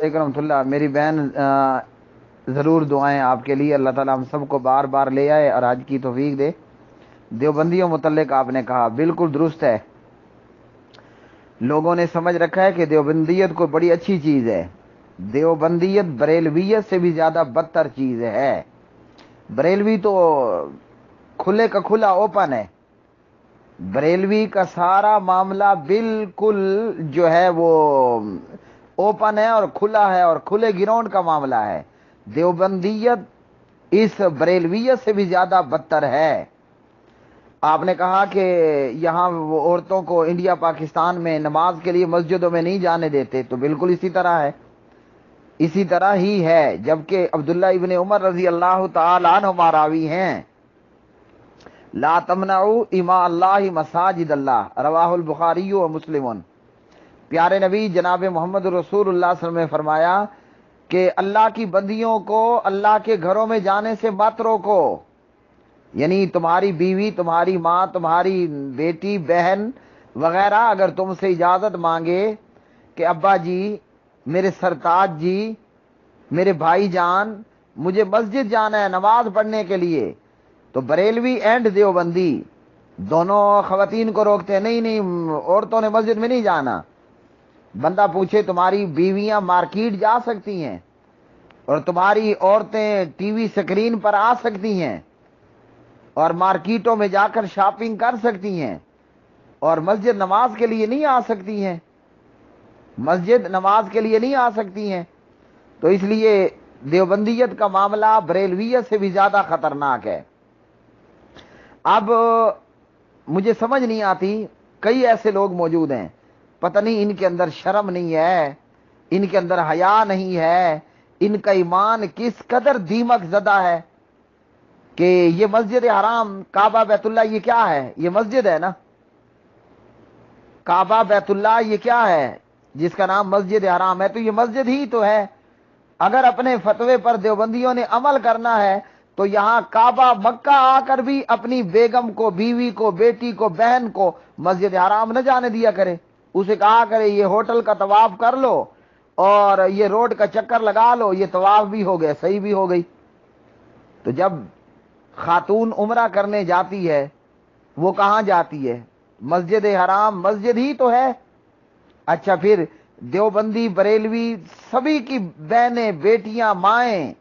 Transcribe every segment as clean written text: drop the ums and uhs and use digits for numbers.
रहमतुल्लाह। मेरी बहन ज़रूर दुआएं आपके लिए, अल्लाह ताला हम सबको बार बार ले आए और आज की तौफीक दे। देवबंदियों मुतल्लिक आपने कहा बिल्कुल दुरुस्त है। लोगों ने समझ रखा है कि देवबंदियत कोई बड़ी अच्छी चीज़ है। देवबंदियत बरेलवियत से भी ज़्यादा बदतर चीज़ है। बरेलवी तो खुले का खुला ओपन है। बरेलवी का सारा मामला बिल्कुल जो है वो ओपन है और खुला है और खुले गिरोंड का मामला है। देवबंदियत इस बरेलवियत से भी ज्यादा बदतर है। आपने कहा कि यहाँ वो औरतों को इंडिया पाकिस्तान में नमाज के लिए मस्जिदों में नहीं जाने देते, तो बिल्कुल इसी तरह है, इसी तरह ही है। जबकि अब्दुल्ला इब्ने उमर रजी अल्लाह तआला अन्हुमा रावी हैं, ला तमनऊ इमा अल्लाह मसाजिद अल्लाह, रवाहुल बुखारी व मुस्लिम। प्यारे नबी जनाब मोहम्मद रसूलुल्लाह सल्लल्लाहु अलैहि वसल्लम ने फरमाया कि अल्लाह की बंदियों को अल्लाह के घरों में जाने से मत रोको। यानी तुम्हारी बीवी, तुम्हारी माँ, तुम्हारी बेटी, बहन वगैरह अगर तुमसे इजाज़त मांगे कि अब्बा जी, मेरे सरताज जी, मेरे भाई जान, मुझे मस्जिद जाना है नमाज पढ़ने के लिए, तो बरेलवी एंड देवबंदी दोनों खवातीन को रोकते हैं, नहीं नहीं औरतों ने मस्जिद में नहीं जाना। बंदा पूछे तुम्हारी बीवियां मार्केट जा सकती हैं और तुम्हारी औरतें टीवी स्क्रीन पर आ सकती हैं और मार्केटों में जाकर शॉपिंग कर सकती हैं और मस्जिद नमाज के लिए नहीं आ सकती हैं, मस्जिद नमाज के लिए नहीं आ सकती हैं। तो इसलिए देवबंदियत का मामला बरेलवियत से भी ज्यादा खतरनाक है। अब मुझे समझ नहीं आती, कई ऐसे लोग मौजूद हैं, पता नहीं इनके अंदर शर्म नहीं है, इनके अंदर हया नहीं है, इनका ईमान किस कदर दीमक ज़दा है कि ये मस्जिद हराम काबा बैतुल्ला ये क्या है? ये मस्जिद है ना, काबा बैतुल्ला ये क्या है जिसका नाम मस्जिद हराम है? तो ये मस्जिद ही तो है। अगर अपने फतवे पर देवबंदियों ने अमल करना है तो यहाँ काबा मक्का आकर भी अपनी बेगम को, बीवी को, बेटी को, बहन को मस्जिद हराम न जाने दिया करे। उसे कहा करे ये होटल का तवाफ कर लो और ये रोड का चक्कर लगा लो, ये तवाफ भी हो गया, सही भी हो गई। तो जब खातून उम्रा करने जाती है वो कहाँ जाती है? मस्जिद हराम मस्जिद ही तो है। अच्छा, फिर देवबंदी, बरेलवी सभी की बहनें, बेटियां, माएं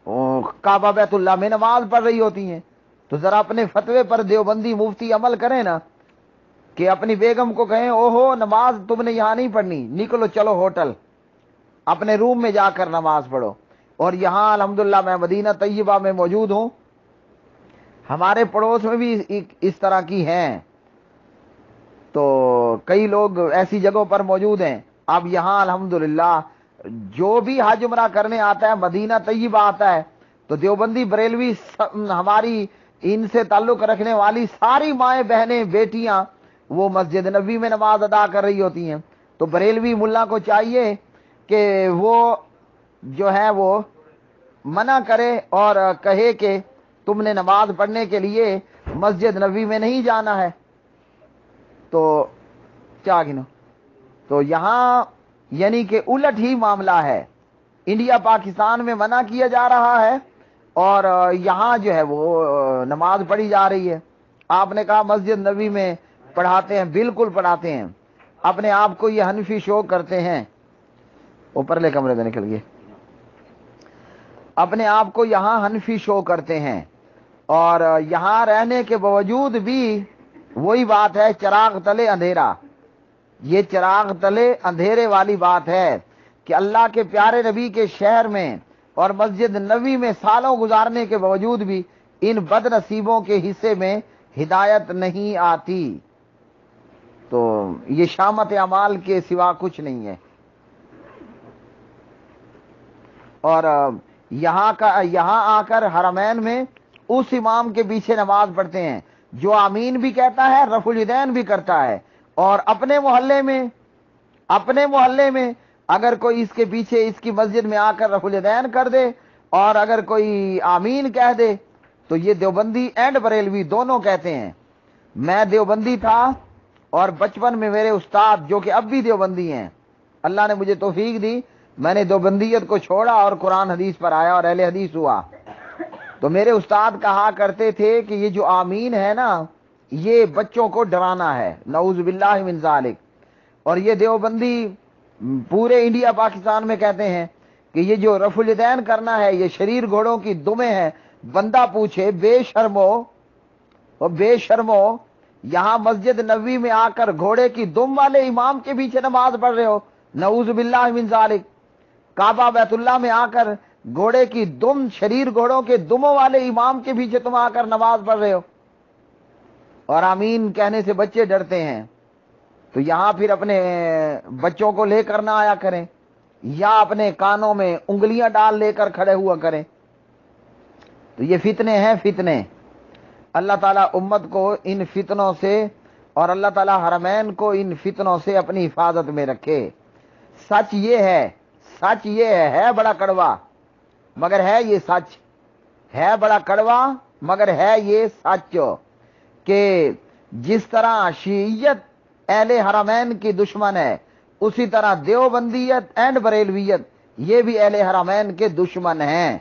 काबा बैतुल्ला में नमाज पढ़ रही होती हैं। तो जरा अपने फतवे पर देवबंदी मुफ्ती अमल करें ना, कि अपनी बेगम को कहें ओहो नमाज तुमने यहां नहीं पढ़नी, निकलो चलो होटल, अपने रूम में जाकर नमाज पढ़ो। और यहां अल्हम्दुलिल्लाह मैं मदीना तैयबा में मौजूद हूं, हमारे पड़ोस में भी इस तरह की हैं, तो कई लोग ऐसी जगहों पर मौजूद हैं। अब यहाँ अल्हम्दुलिल्लाह जो भी हज उमरा करने आता है, मदीना तैयबा आता है, तो देवबंदी, बरेलवी हमारी इनसे ताल्लुक रखने वाली सारी माएँ, बहनें, बेटियां वो मस्जिद नबी में नमाज अदा कर रही होती हैं। तो बरेलवी मुल्ला को चाहिए कि वो जो है वो मना करे और कहे कि तुमने नमाज पढ़ने के लिए मस्जिद नबी में नहीं जाना है। तो क्या गिनो, तो यहाँ यानी कि उलट ही मामला है। इंडिया पाकिस्तान में मना किया जा रहा है और यहाँ जो है वो नमाज पढ़ी जा रही है। आपने कहा मस्जिद नबी में पढ़ाते हैं, बिल्कुल पढ़ाते हैं। अपने आप को ये हनफी शो करते हैं, ऊपर ले कमरे में निकल गए, अपने आप को यहाँ हनफी शो करते हैं और यहाँ रहने के बावजूद भी वही बात है, चिराग तले अंधेरा। ये चिराग तले अंधेरे वाली बात है कि अल्लाह के प्यारे नबी के शहर में और मस्जिद नबी में सालों गुजारने के बावजूद भी इन बदनसीबों के हिस्से में हिदायत नहीं आती। तो ये शामत अमाल के सिवा कुछ नहीं है। और यहाँ आकर हरमैन में उस इमाम के पीछे नमाज पढ़ते हैं जो आमीन भी कहता है, रफुल यदैन भी करता है। और अपने मोहल्ले में अगर कोई इसके पीछे इसकी मस्जिद में आकर रफुल यदैन कर दे और अगर कोई आमीन कह दे, तो ये देवबंदी एंड बरेलवी दोनों कहते हैं। मैं देवबंदी था और बचपन में मेरे उस्ताद जो कि अब भी देवबंदी हैं, अल्लाह ने मुझे तौफीक दी, میں نے دیوبندیت کو چھوڑا اور قرآن حدیث پر آیا اور اہل حدیث ہوا۔ تو میرے استاد کہا کرتے تھے کہ یہ جو آمین ہے نا، یہ بچوں کو ڈرانا ہے، نعوذ باللہ من ذالک۔ اور یہ دیوبندی پورے انڈیا پاکستان میں کہتے ہیں کہ یہ جو رفع الیدین کرنا ہے یہ شریر گھوڑوں کی دمیں ہیں۔ بندہ پوچھے بے شرمو، اور بے شرمو یہاں مسجد نبوی میں آ کر گھوڑے کی دم والے امام کے پیچھے نماز پڑھ رہے ہو، نعوذ باللہ من ذالک۔ کعبہ بیت اللہ میں آ کر گھوڑے کی دم، شریر گھوڑوں کے دموں والے امام کے پیچھے تم آ کر نماز پڑھ رہے ہو، اور آمین کہنے سے بچے ڈرتے ہیں۔ تو یہاں پھر اپنے بچوں کو لے کر نہ آیا کریں، یا اپنے کانوں میں انگلیاں ڈال لے کر کھڑے ہوا کریں۔ تو یہ فتنے ہیں، فتنے۔ اللہ تعالیٰ امت کو ان فتنوں سے، اور اللہ تعالیٰ حرمین کو ان فتنوں سے اپنی حفاظت میں رکھے۔ سچ یہ ہے، سچ یہ ہے بڑا کڑوا مگر ہے یہ سچ، ہے بڑا کڑوا مگر ہے یہ سچ، کہ جس طرح شیعیت اہل حرمین کی دشمن ہے، اسی طرح دیوبندیت اینڈ بریلویت یہ بھی اہل حرمین کے دشمن ہیں۔